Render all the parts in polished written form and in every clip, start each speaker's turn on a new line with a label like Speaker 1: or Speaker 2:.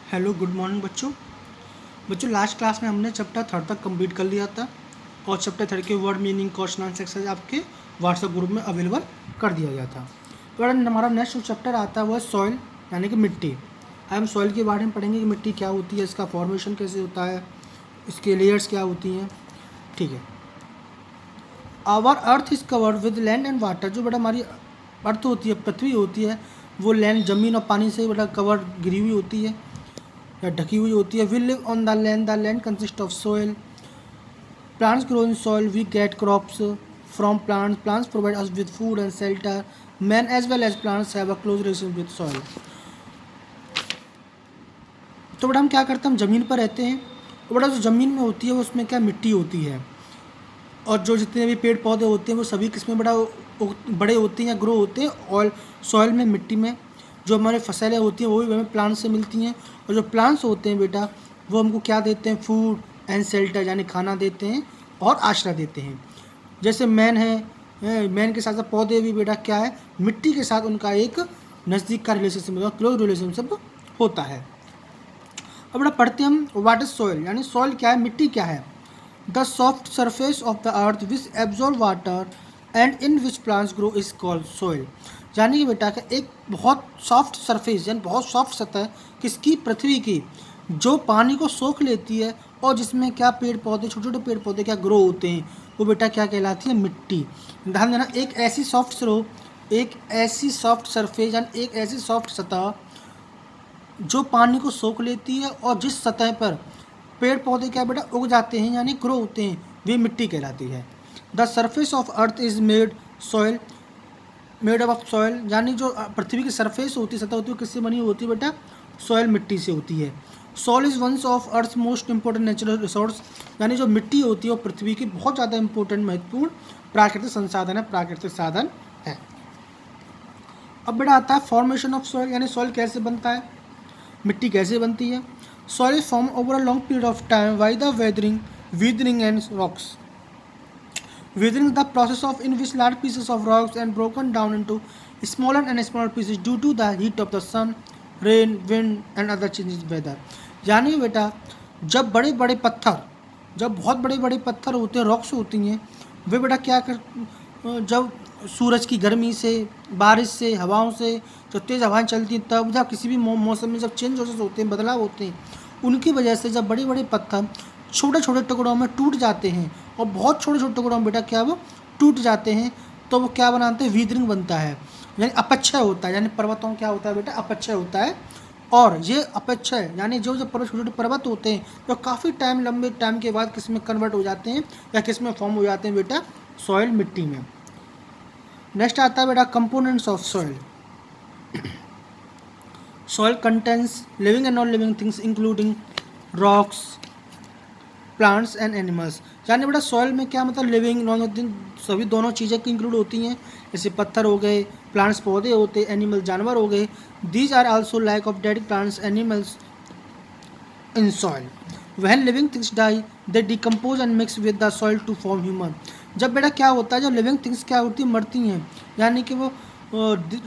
Speaker 1: Hello good morning बच्चों। Last class में हमने चैप्टर थर्ड तक कंप्लीट कर लिया था और चैप्टर थर्ड के word meaning question answer exercise आपके व्हाट्सएप ग्रुप में अवेलेबल कर दिया गया था। तो हमारा नेक्स्ट जो चैप्टर आता है वह सॉइल यानी कि मिट्टी। हम सॉइल के बारे में पढ़ेंगे कि मिट्टी क्या होती है, इसका फॉर्मेशन कैसे होता है, इसके लेयर्स क्या होती हैं। ठीक है। Our earth is covered with land and water. जो बड़ा हमारी अर्थ होती है, पृथ्वी होती है, वो लैंड ज़मीन और पानी से बड़ा कवर गिरी हुई होती है या ढकी हुई होती है। We live on the land consist of soil. Plants grow in soil, we get crops from plants provide us with food and shelter. Man as well as plants have a close relation with soil. तो बड़ा हम क्या करते हैं, हम ज़मीन पर रहते हैं। तो बड़ा जो ज़मीन में होती है उसमें क्या मिट्टी होती है, और जो जितने भी पेड़ पौधे होते हैं वो सभी किसमें बड़े होते हैं या ग्रो होते हैं और सॉइल में, मिट्टी में। जो हमारे फसलें होती हैं वो भी हमें प्लांट से मिलती हैं, और जो प्लांट्स होते हैं बेटा वो हमको क्या देते हैं, फूड एंड शेल्टर यानी खाना देते हैं और आश्रय देते हैं। जैसे मैन है, मैन के साथ साथ पौधे भी बेटा क्या है, मिट्टी के साथ उनका एक नज़दीक का रिलेशनशिप, क्लोज रिलेशनशिप होता है। अब बेटा पढ़ते हैं हम व्हाट इज सॉइल, यानी सॉइल क्या है, मिट्टी क्या है। The soft surface of the earth which absorb water and in which plants grow is called soil. यानी कि बेटा का एक बहुत सॉफ्ट सरफेस यानी बहुत सॉफ्ट सतह किसकी, पृथ्वी की, जो पानी को सोख लेती है और जिसमें क्या पेड़ पौधे, छोटे छोटे पेड़ पौधे क्या ग्रो होते हैं, वो बेटा क्या कहलाती है, मिट्टी। ध्यान देना, एक ऐसी सॉफ्ट सरफेस यानी एक ऐसी सॉफ्ट सतह जो पानी को सोख लेती है और जिस सतह पर पेड़ पौधे क्या बेटा उग जाते हैं यानी ग्रो होते हैं, वे मिट्टी कहलाती है। The surface of earth is made up of soil. यानी जो पृथ्वी की सरफेस होती है, सतह होती है, किससे बनी होती है बेटा, सॉइल, मिट्टी से होती है। Soil is one of earth most important natural resource. यानी जो मिट्टी होती है वो पृथ्वी की बहुत ज़्यादा इंपॉर्टेंट महत्वपूर्ण प्राकृतिक संसाधन है, प्राकृतिक साधन है। अब बेटा आता है फॉर्मेशन ऑफ सॉइल, यानी सॉइल कैसे बनता है, मिट्टी कैसे बनती है। Soil is form over a long period of time by the weathering and rocks. Weathering is the process of in which large pieces of rocks and broken down into smaller and smaller pieces due to the heat of the sun, rain, wind and other changes in weather। यानी बेटा जब बहुत बड़े बड़े पत्थर होते हैं, rocks होती हैं, वे बेटा क्या कर, जब सूरज की गर्मी से, बारिश से, हवाओं से, जब तेज़ हवाएं चलती हैं, तब जब किसी भी मौसम में जब चेंज होते हैं, बदलाव होते हैं, उनकी वजह से जब बड़े बड़े पत्थर छोटे छोटे टुकड़ों में टूट जाते हैं और बहुत छोटे छोटे टुकड़ों में बेटा क्या वो टूट जाते हैं, तो वो क्या बनाते हैं, वीदरिंग बनता है, यानी अपक्षय होता है। यानी पर्वतों क्या होता है बेटा, अपक्षय होता है। और ये अपक्षय यानी जो पर्वत, छोटे छोटे पर्वत होते हैं जो काफ़ी लंबे टाइम के बाद किस में कन्वर्ट हो जाते हैं या किस में फॉर्म हो जाते हैं बेटा, सॉइल, मिट्टी में। नेक्स्ट आता है बेटा components of soil. Soil contains living and non living things including rocks, plants and animals. यानी बेटा सॉइल में क्या मतलब, लिविंग, नॉन लिविंग, सभी दोनों चीज़ें की इंक्लूड होती हैं। जैसे पत्थर हो गए, प्लांट्स पौधे होते, एनिमल जानवर हो गए। These are also like of dead plants animals in soil. When living things die they decompose and mix with the soil to form humus. जब बेटा क्या होता है, जब लिविंग थिंग्स क्या होती है, मरती हैं, यानी कि वो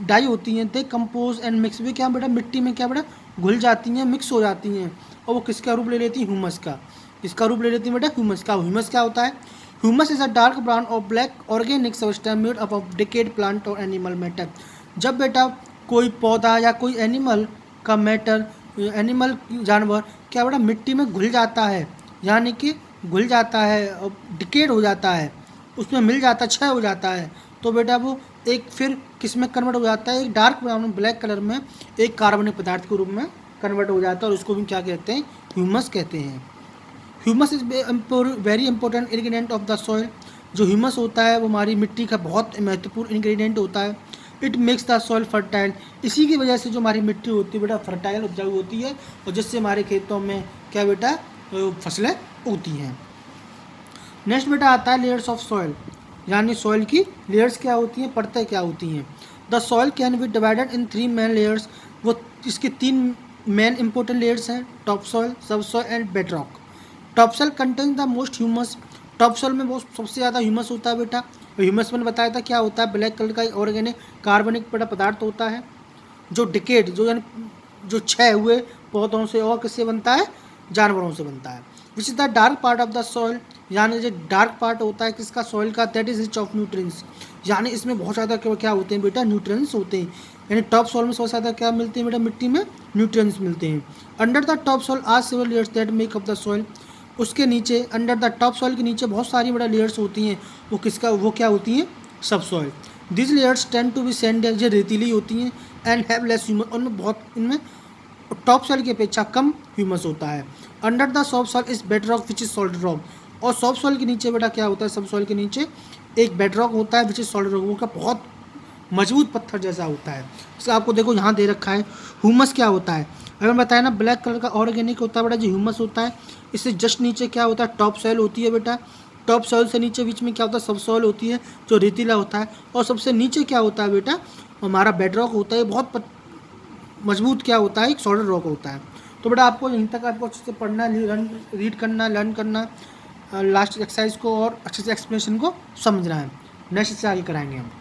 Speaker 1: डाई होती हैं, दे कंपोज एंड मिक्स, वे क्या बेटा मिट्टी में क्या बेटा घुल जाती हैं, मिक्स हो जाती हैं, और वो किसका रूप ले लेती हैं, ह्यूमस का। इसका रूप ले लेती है बेटा ह्यूमस का। ह्यूमस क्या होता है, humus is a dark brown और black organic substance made up of decayed plant और एनिमल मैटर। जब बेटा कोई पौधा या कोई एनिमल का मैटर, एनिमल जानवर क्या बेटा मिट्टी में घुल जाता है, यानी कि घुल जाता है और डिकेड हो जाता है, उसमें मिल जाता है, क्षय हो जाता है, तो बेटा वो एक फिर किस में कन्वर्ट हो जाता है, एक डार्क ब्राउन ब्लैक कलर में एक कार्बनिक पदार्थ के रूप में कन्वर्ट हो जाता है, और उसको भी क्या कहते हैं, ह्यूमस कहते हैं। Humus is very important ingredient of the soil. जो ह्यूमस होता है वो हमारी मिट्टी का बहुत महत्वपूर्ण इंग्रेडिएंट होता है। It makes the soil fertile. इसी की वजह से जो हमारी मिट्टी होती है बेटा फर्टाइल, उपजाऊ होती है, और जिससे हमारे खेतों में क्या बेटा फसलें उगती हैं। नेक्स्ट बेटा आता है लेयर्स ऑफ सॉइल, यानी सॉइल की लेयर्स क्या होती हैं, परतें क्या होती हैं। The soil can be divided in 3 main layers. वो इसके 3 मेन इंपॉर्टेंट लेयर्स हैं, टॉप सॉइल, सब soil and bed rock. Top soil contains the most humus. Top soil में बहुत सबसे ज़्यादा ह्यूमस होता है बेटा। ह्यूमस मैंने बताया था क्या होता है, ब्लैक कलर का ऑर्गेनिक कार्बनिक बड़ा पदार्थ होता है, जो डिकेड, जो यानी जो क्षय हुए पौधों से और किससे बनता है, जानवरों से बनता है। Which is the dark part of the soil, यानी जो डार्क पार्ट होता है किसका, सॉइल का, that is rich of nutrients, यानी इसमें बहुत ज़्यादा क्या होते हैं बेटा, न्यूट्रिएंट्स होते हैं। यानी टॉप सॉइल में सबसे ज़्यादा क्या मिलते हैं बेटा, मिट्टी में न्यूट्रिएंट्स मिलते हैं। Under the top soil are several layers that make up the soil, उसके नीचे अंडर द टॉप सॉइल के नीचे बहुत सारी बड़ा लेयर्स होती हैं, वो क्या होती हैं, subsoil. This layers tend to be sand, ये रेतीली होती हैं, एंड हैव लेस ह्यूमस, इनमें टॉप सॉइल की अपेक्षा कम ह्यूमस होता है। Under the soft soil is bedrock which is solid rock, और सॉफ्ट सॉइल के नीचे बेटा क्या होता है, सब सॉइल के नीचे एक बेड रॉक होता है विच इज सॉलिड रॉक, वो का बहुत मजबूत पत्थर जैसा होता है। इसका आपको देखो यहाँ दे रखा है। ह्यूमस क्या होता है, अगर बताया ना, ब्लैक कलर का ऑर्गेनिक होता है बेटा जो ह्यूमस होता है। इससे जस्ट नीचे क्या होता है, टॉप सॉइल होती है बेटा, टॉप सॉइल से नीचे बीच में क्या होता है, सब सॉइल होती है जो रेतीला होता है, और सबसे नीचे क्या होता है बेटा, हमारा बेड रॉक होता है, बहुत मजबूत क्या होता है, एक सॉलिड रॉक होता है। तो बेटा आपको यहीं तक आपको अच्छे से पढ़ना, रीड करना, लर्न करना, लास्ट एक्सरसाइज को और अच्छे से एक्सप्लेनेशन को समझना है। नेक्स्ट से आगे कराएंगे हम।